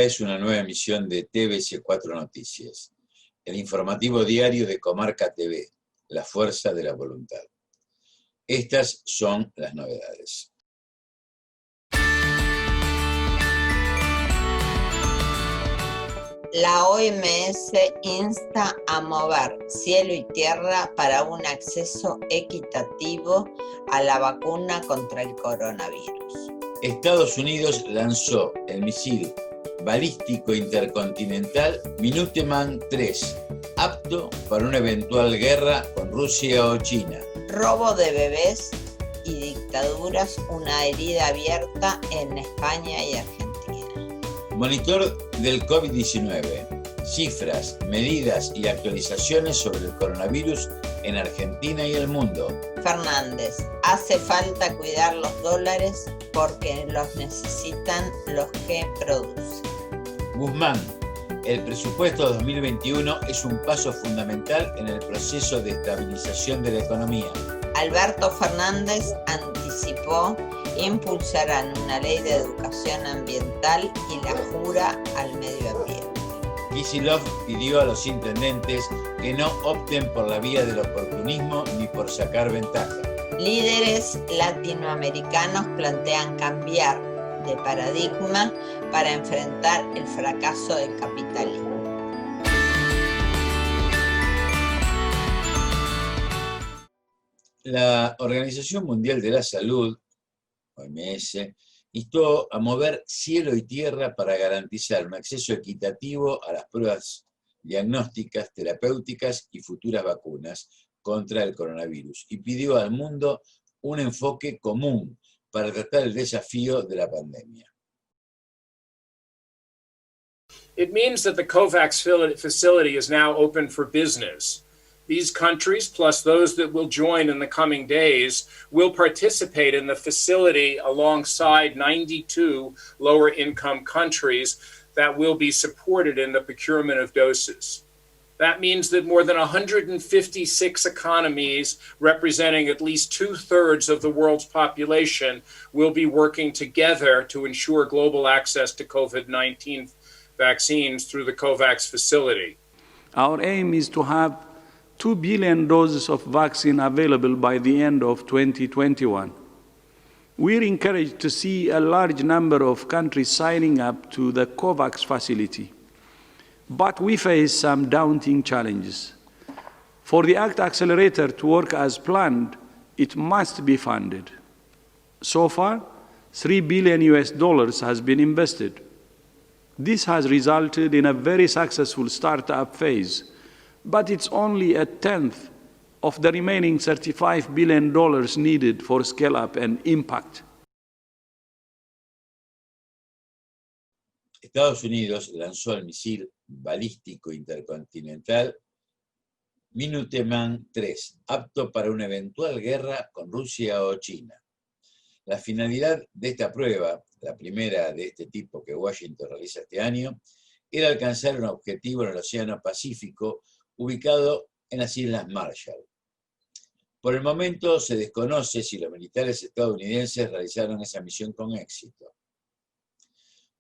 es una nueva emisión de TVC4 Noticias, el informativo diario de Comarca TV, la fuerza de la voluntad. Estas son las novedades. La OMS insta a mover cielo y tierra para un acceso equitativo a la vacuna contra el coronavirus. Estados Unidos lanzó el misil balístico intercontinental Minuteman III, apto para una eventual guerra con Rusia o China. Robo de bebés y dictaduras, una herida abierta en España y Argentina. Monitor del COVID-19, cifras, medidas y actualizaciones sobre el coronavirus en Argentina y el mundo. Fernández, hace falta cuidar los dólares porque los necesitan los que producen. Guzmán, el presupuesto 2021 es un paso fundamental en el proceso de estabilización de la economía. Alberto Fernández anticipó impulsarán una ley de educación ambiental y la jura al medio ambiente. Kicillof pidió a los intendentes que no opten por la vía del oportunismo ni por sacar ventaja. Líderes latinoamericanos plantean cambiar de paradigma para enfrentar el fracaso del capitalismo. La Organización Mundial de la Salud, OMS, instó a mover cielo y tierra para garantizar un acceso equitativo a las pruebas diagnósticas, terapéuticas y futuras vacunas contra el coronavirus y pidió al mundo un enfoque común para tratar el desafío de la pandemia. It means that the COVAX facility is now open for business. These countries, plus those that will join in the coming days, will participate in the facility alongside 92 lower-income countries that will be supported in the procurement of doses. That means that more than 156 economies, representing at least 2/3 of the world's population, will be working together to ensure global access to COVID-19 vaccines through the COVAX facility. Our aim is to have 2 billion doses of vaccine available by the end of 2021. We're encouraged to see a large number of countries signing up to the COVAX facility. But we face some daunting challenges. For the ACT Accelerator to work as planned, it must be funded. So far, $3 billion has been invested. This has resulted in a very successful startup phase, but it's only a tenth of the remaining $35 billion needed for scale-up and impact. Estados Unidos lanzó el misil balístico intercontinental Minuteman III, apto para una eventual guerra con Rusia o China. La finalidad de esta prueba, la primera de este tipo que Washington realiza este año, era alcanzar un objetivo en el Océano Pacífico ubicado en las Islas Marshall. Por el momento se desconoce si los militares estadounidenses realizaron esa misión con éxito.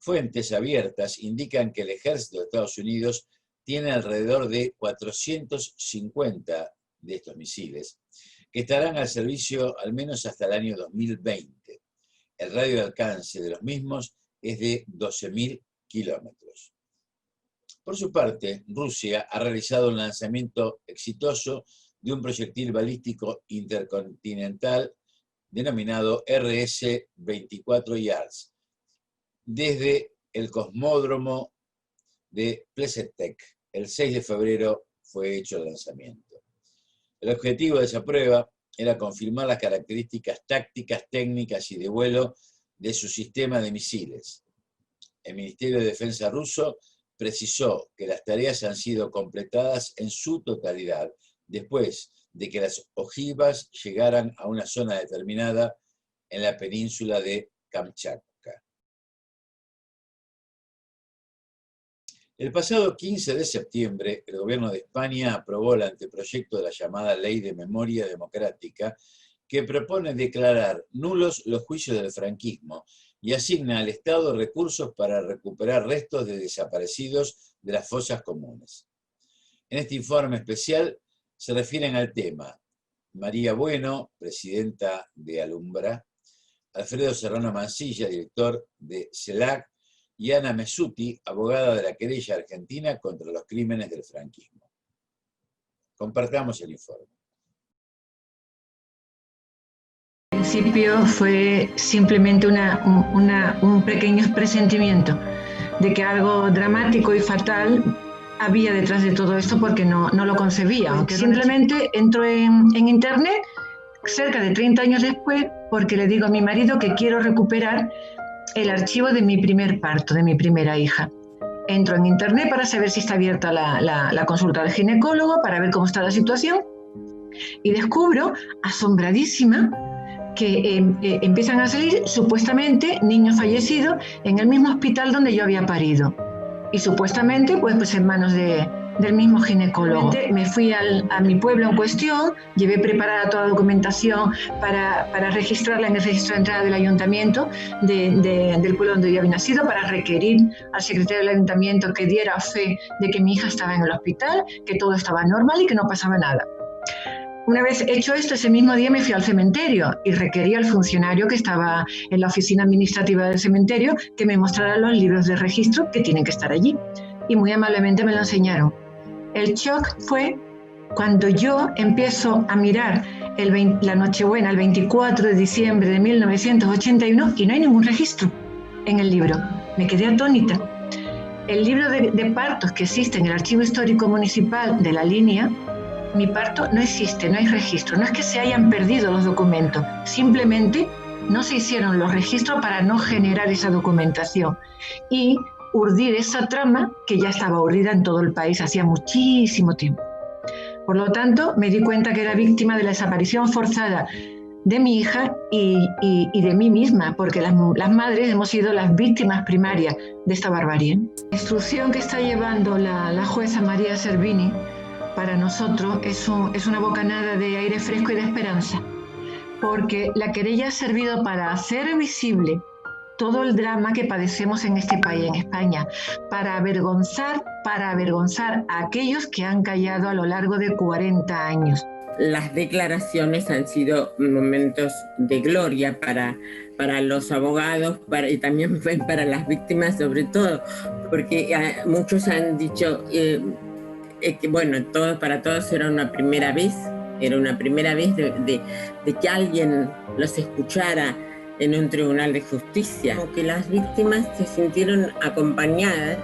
Fuentes abiertas indican que el ejército de Estados Unidos tiene alrededor de 450 de estos misiles, que estarán al servicio al menos hasta el año 2020. El radio de alcance de los mismos es de 12.000 kilómetros. Por su parte, Rusia ha realizado un lanzamiento exitoso de un proyectil balístico intercontinental denominado RS-24 Yards, desde el cosmódromo de Plesetsk. El 6 de febrero fue hecho el lanzamiento. El objetivo de esa prueba era confirmar las características tácticas, técnicas y de vuelo de su sistema de misiles. El Ministerio de Defensa ruso precisó que las tareas han sido completadas en su totalidad después de que las ojivas llegaran a una zona determinada en la península de Kamchatka. El pasado 15 de septiembre, el gobierno de España aprobó el anteproyecto de la llamada Ley de Memoria Democrática, que propone declarar nulos los juicios del franquismo y asigna al Estado recursos para recuperar restos de desaparecidos de las fosas comunes. En este informe especial se refieren al tema María Bueno, presidenta de Alumbra, Alfredo Serrano Mansilla, director de CELAC, y Ana Messuti, abogada de la querella argentina contra los crímenes del franquismo. Compartamos el informe. Al principio fue simplemente un pequeño presentimiento de que algo dramático y fatal había detrás de todo esto, porque no lo concebía. Aunque simplemente entró en internet cerca de 30 años después, porque le digo a mi marido que quiero recuperar el archivo de mi primer parto, de mi primera hija. Entro en internet para saber si está abierta la consulta del ginecólogo, para ver cómo está la situación, y descubro, asombradísima, que empiezan a salir supuestamente niños fallecidos en el mismo hospital donde yo había parido, y supuestamente pues en manos del mismo ginecólogo. Me fui a mi pueblo en cuestión, llevé preparada toda la documentación para registrarla en el registro de entrada del ayuntamiento del pueblo donde yo había nacido, para requerir al secretario del ayuntamiento que diera fe de que mi hija estaba en el hospital, que todo estaba normal y que no pasaba nada. Una vez hecho esto, ese mismo día me fui al cementerio y requerí al funcionario que estaba en la oficina administrativa del cementerio que me mostrara los libros de registro que tienen que estar allí. Y muy amablemente me lo enseñaron. El shock fue cuando yo empiezo a mirar la Nochebuena, el 24 de diciembre de 1981, y no hay ningún registro en el libro. Me quedé atónita. El libro de partos que existe en el Archivo Histórico Municipal de la Línea, mi parto no existe, no hay registro. No es que se hayan perdido los documentos, simplemente no se hicieron los registros para no generar esa documentación y urdir esa trama que ya estaba urdida en todo el país hacía muchísimo tiempo. Por lo tanto, me di cuenta que era víctima de la desaparición forzada de mi hija y de mí misma, porque las madres hemos sido las víctimas primarias de esta barbarie. La instrucción que está llevando la jueza María Servini para nosotros es una bocanada de aire fresco y de esperanza, porque la querella ha servido para hacer visible todo el drama que padecemos en este país, en España, para avergonzar a aquellos que han callado a lo largo de 40 años. Las declaraciones han sido momentos de gloria para los abogados y también para las víctimas, sobre todo, porque muchos han dicho que bueno, para todos era una primera vez de que alguien los escuchara en un tribunal de justicia, como que las víctimas se sintieron acompañadas,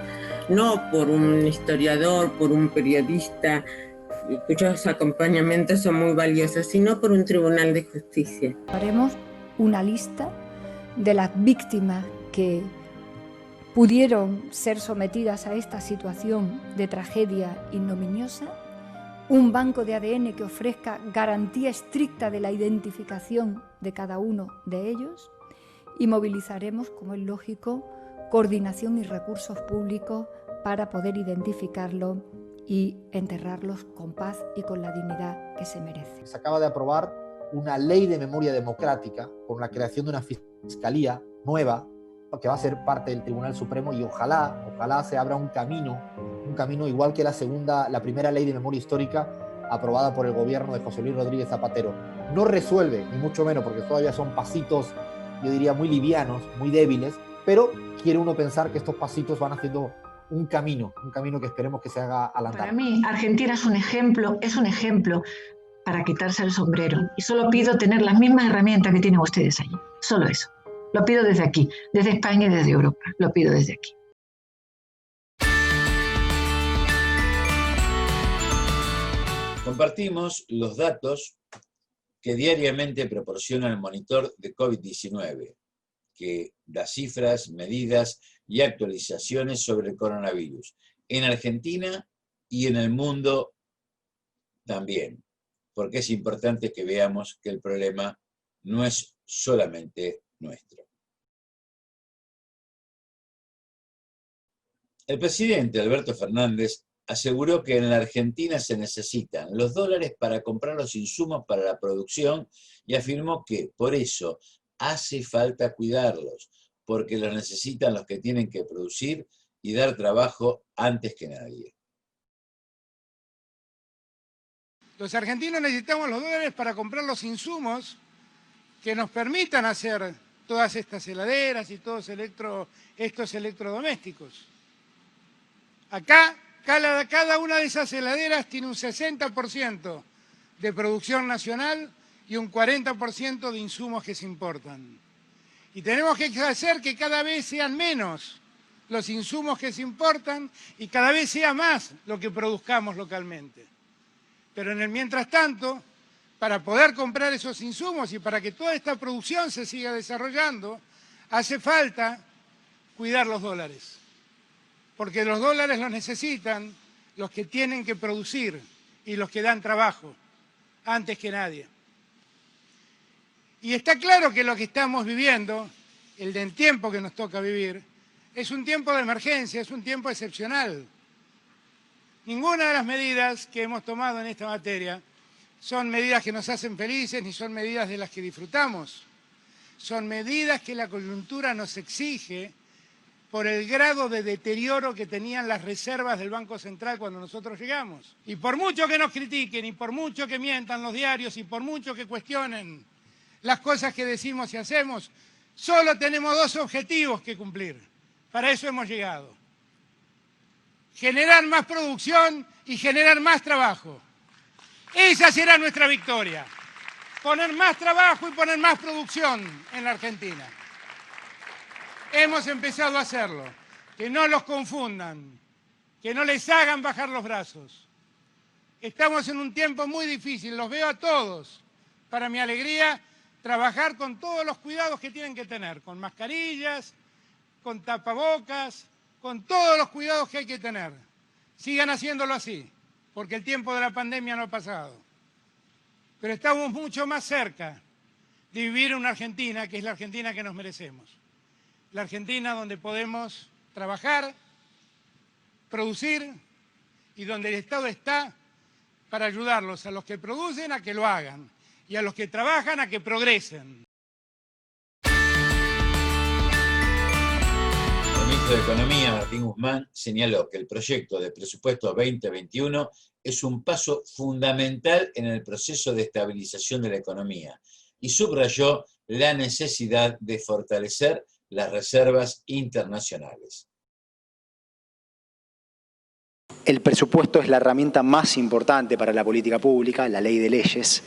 no por un historiador, por un periodista, cuyos acompañamientos son muy valiosos, sino por un tribunal de justicia. Haremos una lista de las víctimas que pudieron ser sometidas a esta situación de tragedia ignominiosa, un banco de ADN que ofrezca garantía estricta de la identificación de cada uno de ellos, y movilizaremos, como es lógico, coordinación y recursos públicos para poder identificarlos y enterrarlos con paz y con la dignidad que se merecen. Se acaba de aprobar una ley de memoria democrática con la creación de una fiscalía nueva que va a ser parte del Tribunal Supremo, y ojalá se abra un camino igual que la primera ley de memoria histórica aprobada por el gobierno de José Luis Rodríguez Zapatero. No resuelve, ni mucho menos, porque todavía son pasitos, yo diría, muy livianos, muy débiles, pero quiere uno pensar que estos pasitos van haciendo un camino que esperemos que se haga al andar. Para mí, Argentina es un ejemplo para quitarse el sombrero, y solo pido tener las mismas herramientas que tienen ustedes allí, solo eso. Lo pido desde aquí, desde España y desde Europa, lo pido desde aquí. Compartimos los datos que diariamente proporciona el monitor de COVID-19, que da cifras, medidas y actualizaciones sobre el coronavirus, en Argentina y en el mundo también, porque es importante que veamos que el problema no es solamente nuestro. El presidente Alberto Fernández aseguró que en la Argentina se necesitan los dólares para comprar los insumos para la producción, y afirmó que por eso hace falta cuidarlos, porque los necesitan los que tienen que producir y dar trabajo antes que nadie. Los argentinos necesitamos los dólares para comprar los insumos que nos permitan hacer todas estas heladeras y todos estos electrodomésticos. Acá, cada una de esas heladeras tiene un 60% de producción nacional y un 40% de insumos que se importan. Y tenemos que hacer que cada vez sean menos los insumos que se importan y cada vez sea más lo que produzcamos localmente. Pero en el mientras tanto, para poder comprar esos insumos y para que toda esta producción se siga desarrollando, hace falta cuidar los dólares. Porque los dólares los necesitan los que tienen que producir y los que dan trabajo, antes que nadie. Y está claro que lo que estamos viviendo, el tiempo que nos toca vivir, es un tiempo de emergencia, es un tiempo excepcional. Ninguna de las medidas que hemos tomado en esta materia son medidas que nos hacen felices ni son medidas de las que disfrutamos. Son medidas que la coyuntura nos exige por el grado de deterioro que tenían las reservas del Banco Central cuando nosotros llegamos. Y por mucho que nos critiquen, y por mucho que mientan los diarios, y por mucho que cuestionen las cosas que decimos y hacemos, solo tenemos dos objetivos que cumplir. Para eso hemos llegado. Generar más producción y generar más trabajo. Esa será nuestra victoria. Poner más trabajo y poner más producción en la Argentina. Hemos empezado a hacerlo. Que no los confundan. Que no les hagan bajar los brazos. Estamos en un tiempo muy difícil. Los veo a todos. Para mi alegría, trabajar con todos los cuidados que tienen que tener. Con mascarillas, con tapabocas, con todos los cuidados que hay que tener. Sigan haciéndolo así, porque el tiempo de la pandemia no ha pasado. Pero estamos mucho más cerca de vivir una Argentina que es la Argentina que nos merecemos. La Argentina donde podemos trabajar, producir y donde el Estado está para ayudarlos a los que producen a que lo hagan y a los que trabajan a que progresen. El ministro de Economía, Martín Guzmán, señaló que el proyecto de presupuesto 2021 es un paso fundamental en el proceso de estabilización de la economía y subrayó la necesidad de fortalecer las reservas internacionales. El presupuesto es la herramienta más importante para la política pública, la ley de leyes,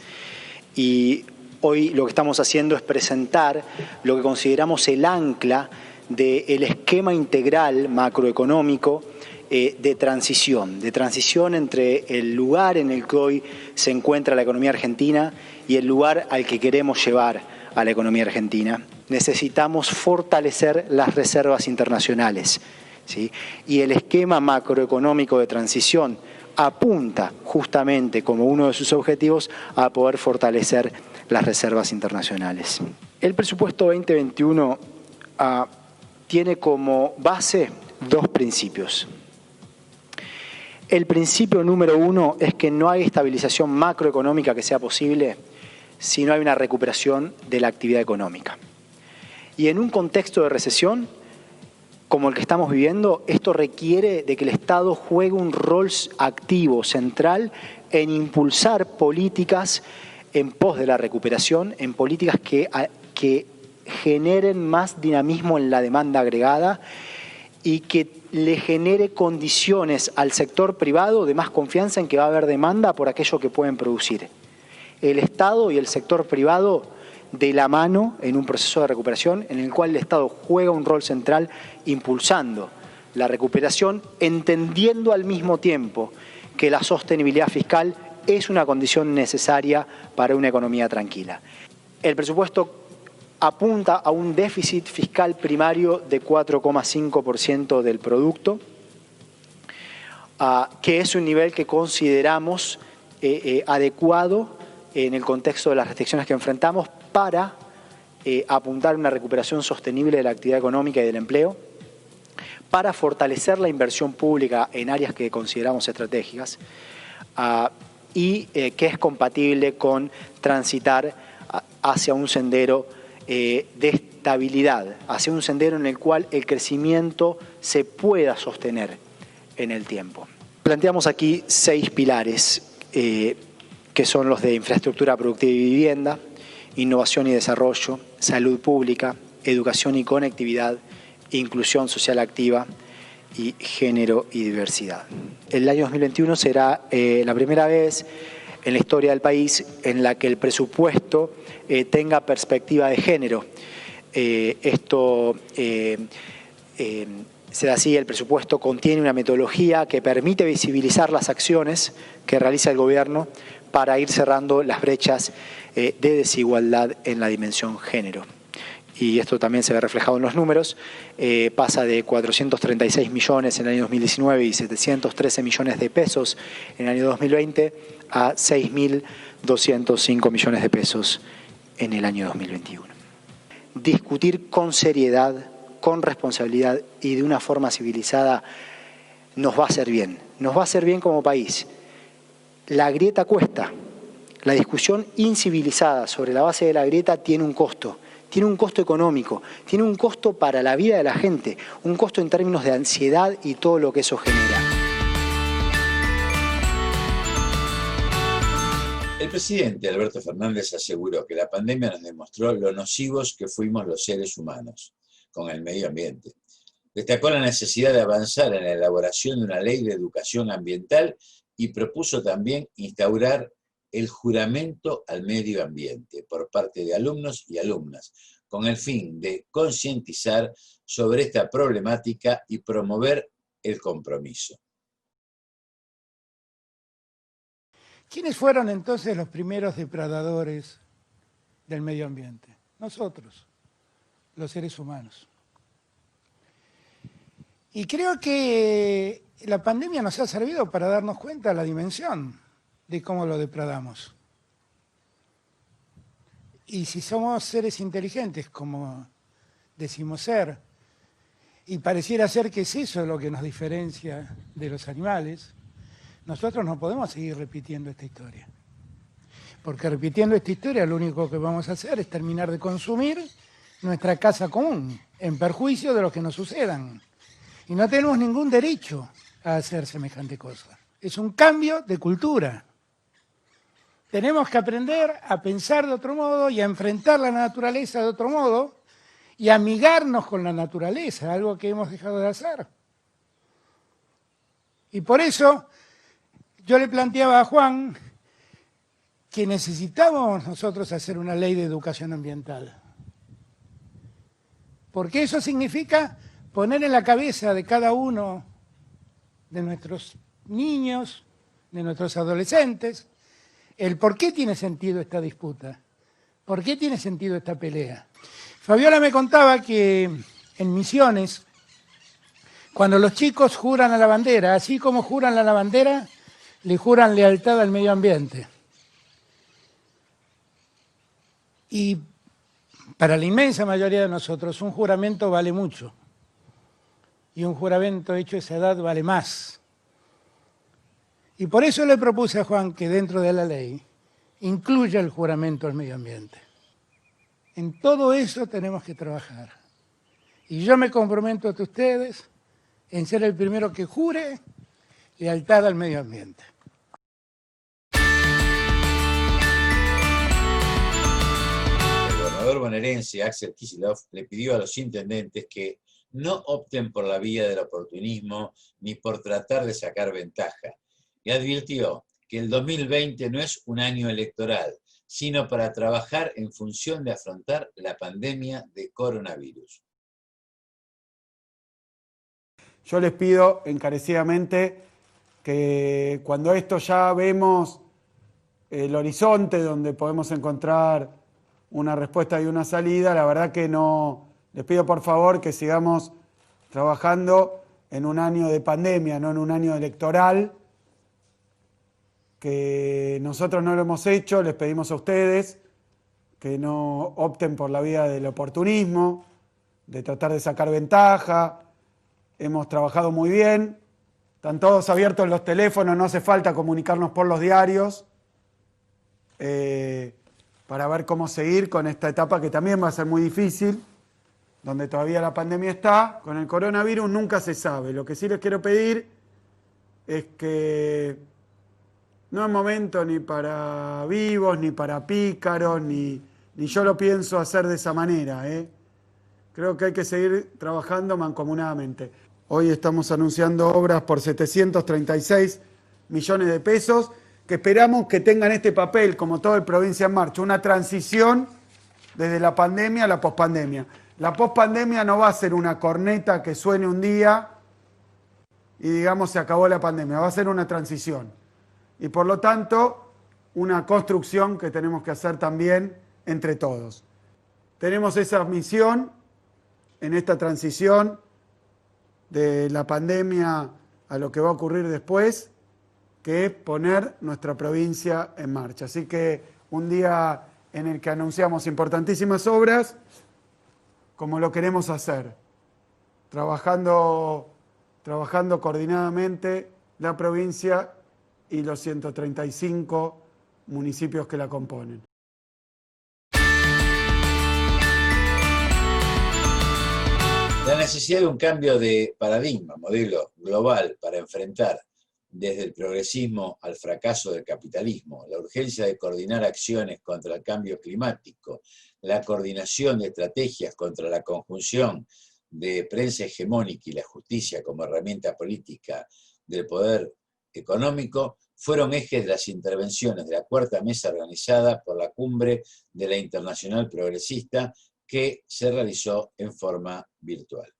y hoy lo que estamos haciendo es presentar lo que consideramos el ancla del esquema integral macroeconómico de transición entre el lugar en el que hoy se encuentra la economía argentina y el lugar al que queremos llevar a la economía argentina. Necesitamos fortalecer las reservas internacionales, ¿sí? Y el esquema macroeconómico de transición apunta justamente como uno de sus objetivos a poder fortalecer las reservas internacionales. El presupuesto 2021 tiene como base dos principios. El principio número uno es que no hay estabilización macroeconómica que sea posible si no hay una recuperación de la actividad económica. Y en un contexto de recesión como el que estamos viviendo, esto requiere de que el Estado juegue un rol activo, central, en impulsar políticas en pos de la recuperación, en políticas que generen más dinamismo en la demanda agregada y que le genere condiciones al sector privado de más confianza en que va a haber demanda por aquello que pueden producir. El Estado y el sector privado de la mano en un proceso de recuperación en el cual el Estado juega un rol central impulsando la recuperación, entendiendo al mismo tiempo que la sostenibilidad fiscal es una condición necesaria para una economía tranquila. El presupuesto apunta a un déficit fiscal primario de 4,5% del producto, que es un nivel que consideramos adecuado en el contexto de las restricciones que enfrentamos para apuntar a una recuperación sostenible de la actividad económica y del empleo, para fortalecer la inversión pública en áreas que consideramos estratégicas y que es compatible con transitar hacia un sendero de estabilidad, hacia un sendero en el cual el crecimiento se pueda sostener en el tiempo. Planteamos aquí 6 pilares que son los de infraestructura productiva y vivienda, innovación y desarrollo, salud pública, educación y conectividad, inclusión social activa y género y diversidad. El año 2021 será la primera vez en la historia del país en la que el presupuesto tenga perspectiva de género. Será así, el presupuesto contiene una metodología que permite visibilizar las acciones que realiza el gobierno para ir cerrando las brechas de desigualdad en la dimensión género. Y esto también se ve reflejado en los números, pasa de 436 millones en el año 2019 y 713 millones de pesos en el año 2020 a 6.205 millones de pesos en el año 2021. Discutir con seriedad, con responsabilidad y de una forma civilizada nos va a hacer bien. Nos va a hacer bien como país. La grieta cuesta. La discusión incivilizada sobre la base de la grieta tiene un costo. Tiene un costo económico, tiene un costo para la vida de la gente, un costo en términos de ansiedad y todo lo que eso genera. El presidente Alberto Fernández aseguró que la pandemia nos demostró lo nocivos que fuimos los seres humanos con el medio ambiente. Destacó la necesidad de avanzar en la elaboración de una ley de educación ambiental y propuso también instaurar el juramento al medio ambiente por parte de alumnos y alumnas, con el fin de concientizar sobre esta problemática y promover el compromiso. ¿Quiénes fueron entonces los primeros depredadores del medio ambiente? Nosotros, los seres humanos. Y creo que la pandemia nos ha servido para darnos cuenta de la dimensión de cómo lo depredamos. Y si somos seres inteligentes, como decimos ser, y pareciera ser que es eso lo que nos diferencia de los animales, nosotros no podemos seguir repitiendo esta historia. Porque repitiendo esta historia lo único que vamos a hacer es terminar de consumir nuestra casa común, en perjuicio de lo que nos sucedan. Y no tenemos ningún derecho a hacer semejante cosa. Es un cambio de cultura. Tenemos que aprender a pensar de otro modo y a enfrentar la naturaleza de otro modo y a amigarnos con la naturaleza, algo que hemos dejado de hacer. Y por eso yo le planteaba a Juan que necesitamos nosotros hacer una ley de educación ambiental. Porque eso significa poner en la cabeza de cada uno de nuestros niños, de nuestros adolescentes, el por qué tiene sentido esta disputa, por qué tiene sentido esta pelea. Fabiola me contaba que en Misiones, cuando los chicos juran a la bandera, así como juran a la bandera, le juran lealtad al medio ambiente. Y para la inmensa mayoría de nosotros un juramento vale mucho. Y un juramento hecho a esa edad vale más. Y por eso le propuse a Juan que dentro de la ley incluya el juramento al medio ambiente. En todo eso tenemos que trabajar. Y yo me comprometo ante ustedes en ser el primero que jure lealtad al medio ambiente. El gobernador bonaerense Axel Kicillof le pidió a los intendentes que no opten por la vía del oportunismo ni por tratar de sacar ventaja. Y advirtió que el 2020 no es un año electoral, sino para trabajar en función de afrontar la pandemia de coronavirus. Yo les pido encarecidamente que cuando esto ya vemos el horizonte donde podemos encontrar una respuesta y una salida, la verdad que no, les pido por favor que sigamos trabajando en un año de pandemia, no en un año electoral, que nosotros no lo hemos hecho, les pedimos a ustedes que no opten por la vía del oportunismo, de tratar de sacar ventaja. Hemos trabajado muy bien, están todos abiertos los teléfonos, no hace falta comunicarnos por los diarios para ver cómo seguir con esta etapa que también va a ser muy difícil, donde todavía la pandemia está. Con el coronavirus nunca se sabe. Lo que sí les quiero pedir es que no es momento ni para vivos, ni para pícaros, ni yo lo pienso hacer de esa manera, ¿eh? Creo que hay que seguir trabajando mancomunadamente. Hoy estamos anunciando obras por 736 millones de pesos, que esperamos que tengan este papel, como todo el Provincia en Marcha, una transición desde la pandemia a la pospandemia. La pospandemia no va a ser una corneta que suene un día y digamos se acabó la pandemia, va a ser una transición. Y por lo tanto, una construcción que tenemos que hacer también entre todos. Tenemos esa misión en esta transición de la pandemia a lo que va a ocurrir después, que es poner nuestra provincia en marcha. Así que un día en el que anunciamos importantísimas obras, como lo queremos hacer, trabajando coordinadamente la provincia y los 135 municipios que la componen. La necesidad de un cambio de paradigma, modelo global para enfrentar desde el progresismo al fracaso del capitalismo, la urgencia de coordinar acciones contra el cambio climático, la coordinación de estrategias contra la conjunción de prensa hegemónica y la justicia como herramienta política del poder económico, fueron ejes de las intervenciones de la cuarta mesa organizada por la Cumbre de la Internacional Progresista, que se realizó en forma virtual.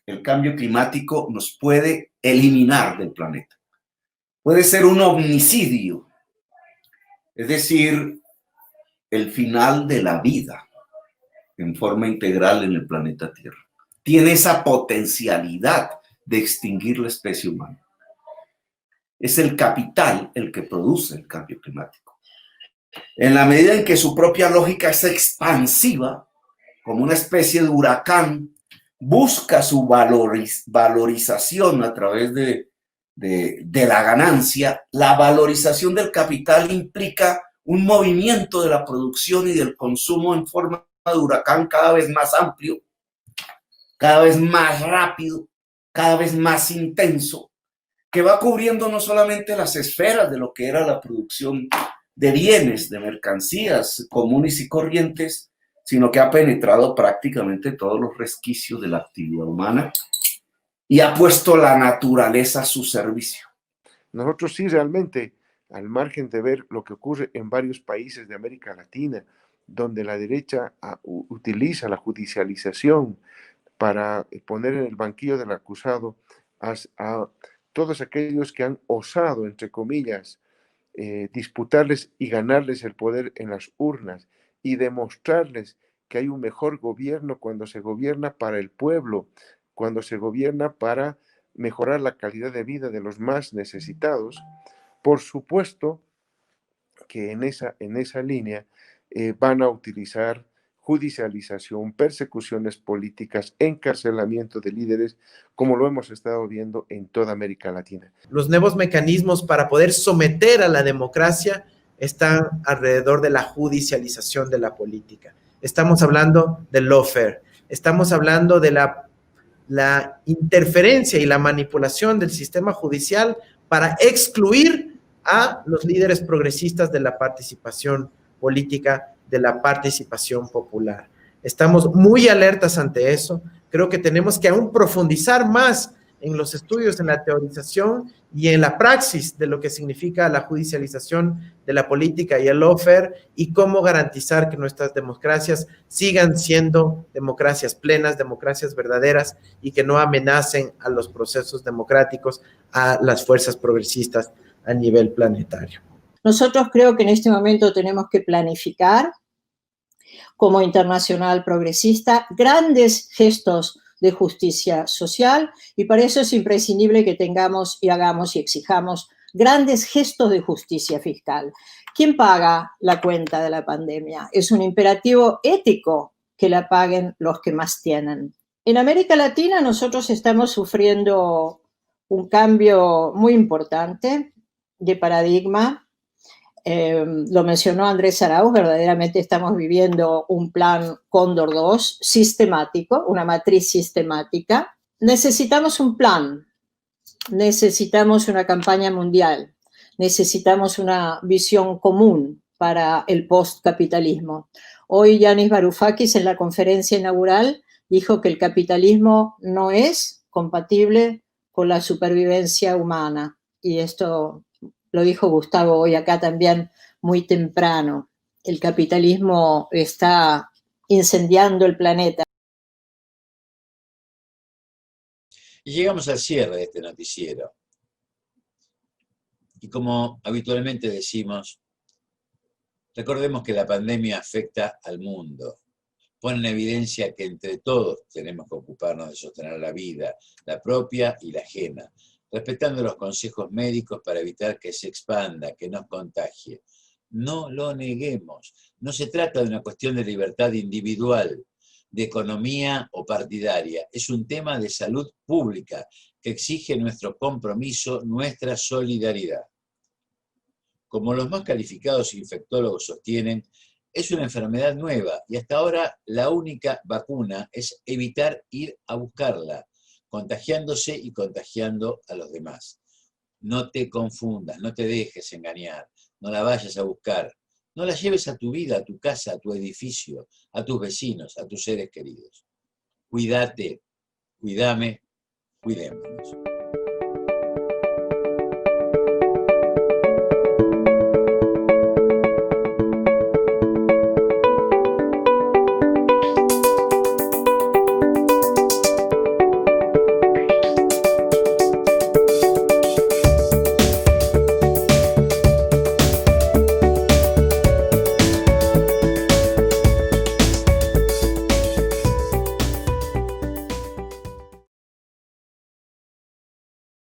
El cambio climático nos puede eliminar del planeta. Puede ser un omnicidio, es decir, el final de la vida en forma integral en el planeta Tierra. Tiene esa potencialidad de extinguir la especie humana. Es el capital el que produce el cambio climático. En la medida en que su propia lógica es expansiva, como una especie de huracán, busca su valorización a través de la ganancia. La valorización del capital implica un movimiento de la producción y del consumo en forma de huracán cada vez más amplio, cada vez más rápido, cada vez más intenso, que va cubriendo no solamente las esferas de lo que era la producción de bienes, de mercancías comunes y corrientes, sino que ha penetrado prácticamente todos los resquicios de la actividad humana y ha puesto la naturaleza a su servicio. Nosotros sí realmente, al margen de ver lo que ocurre en varios países de América Latina, donde la derecha utiliza la judicialización para poner en el banquillo del acusado a todos aquellos que han osado, entre comillas, disputarles y ganarles el poder en las urnas y demostrarles que hay un mejor gobierno cuando se gobierna para el pueblo, cuando se gobierna para mejorar la calidad de vida de los más necesitados. Por supuesto que en esa línea van a utilizar judicialización, persecuciones políticas, encarcelamiento de líderes, como lo hemos estado viendo en toda América Latina. Los nuevos mecanismos para poder someter a la democracia están alrededor de la judicialización de la política. Estamos hablando del lawfare, estamos hablando de la interferencia y la manipulación del sistema judicial para excluir a los líderes progresistas de la participación política, de la participación popular. Estamos muy alertas ante eso. Creo que tenemos que aún profundizar más en los estudios, en la teorización y en la praxis de lo que significa la judicialización de la política y el lawfare y cómo garantizar que nuestras democracias sigan siendo democracias plenas, democracias verdaderas y que no amenacen a los procesos democráticos, a las fuerzas progresistas a nivel planetario. Nosotros creo que en este momento tenemos que planificar como Internacional Progresista grandes gestos de justicia social y para eso es imprescindible que tengamos y hagamos y exijamos grandes gestos de justicia fiscal. ¿Quién paga la cuenta de la pandemia? Es un imperativo ético que la paguen los que más tienen. En América Latina nosotros estamos sufriendo un cambio muy importante de paradigma. Lo mencionó Andrés Arauz, verdaderamente estamos viviendo un plan Cóndor 2 sistemático, una matriz sistemática. Necesitamos un plan, necesitamos una campaña mundial, necesitamos una visión común para el postcapitalismo. Hoy Yanis Varoufakis en la conferencia inaugural dijo que el capitalismo no es compatible con la supervivencia humana, y esto lo dijo Gustavo hoy acá también muy temprano. El capitalismo está incendiando el planeta. Y llegamos al cierre de este noticiero. Y como habitualmente decimos, recordemos que la pandemia afecta al mundo. Pone en evidencia que entre todos tenemos que ocuparnos de sostener la vida, la propia y la ajena, respetando los consejos médicos para evitar que se expanda, que nos contagie. No lo neguemos. No se trata de una cuestión de libertad individual, de economía o partidaria. Es un tema de salud pública que exige nuestro compromiso, nuestra solidaridad. Como los más calificados infectólogos sostienen, es una enfermedad nueva y hasta ahora la única vacuna es evitar ir a buscarla, contagiándose y contagiando a los demás. No te confundas, no te dejes engañar, no la vayas a buscar, no la lleves a tu vida, a tu casa, a tu edificio, a tus vecinos, a tus seres queridos. Cuídate, cuídame, cuidémonos.